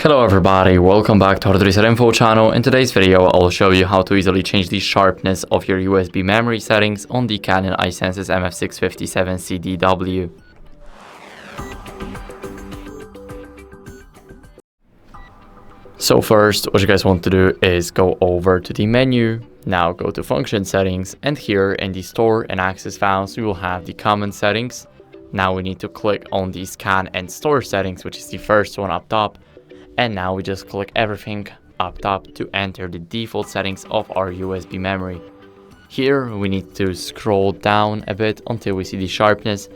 Hello everybody, welcome back to our Reset Info channel. In today's video, I'll show you how to easily change the sharpness of your USB memory settings on the CANON i-SENSYS MF657Cdw. So first, what you guys want to do is go over to the menu. Now go to function settings, and here in the store and access files, we will have the common settings. Now we need to click on the scan and store settings, which is the first one up top. And now we just click everything up top to enter the default settings of our USB memory. Here we need to scroll down a bit until we see the sharpness,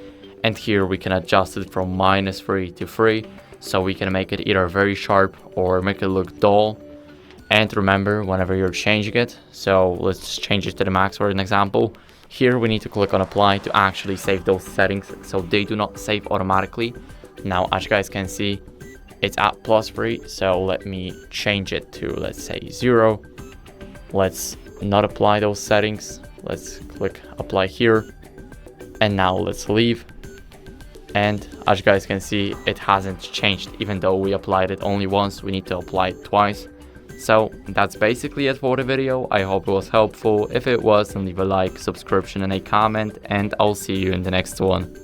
and here we can adjust it from -3 to 3, so we can make it either very sharp or make it look dull. And remember, whenever you're changing it, so let's change it to the max for an example. Here we need to click on apply to actually save those settings, so they do not save automatically. Now as you guys can see, it's at +3, so let me change it to, let's say, 0. Let's not apply those settings. Let's click apply here, and now let's leave. And as you guys can see, it hasn't changed. Even though we applied it only once, we need to apply it twice. So that's basically it for the video. I hope it was helpful. If it was, then leave a like, subscription, and a comment, and I'll see you in the next one.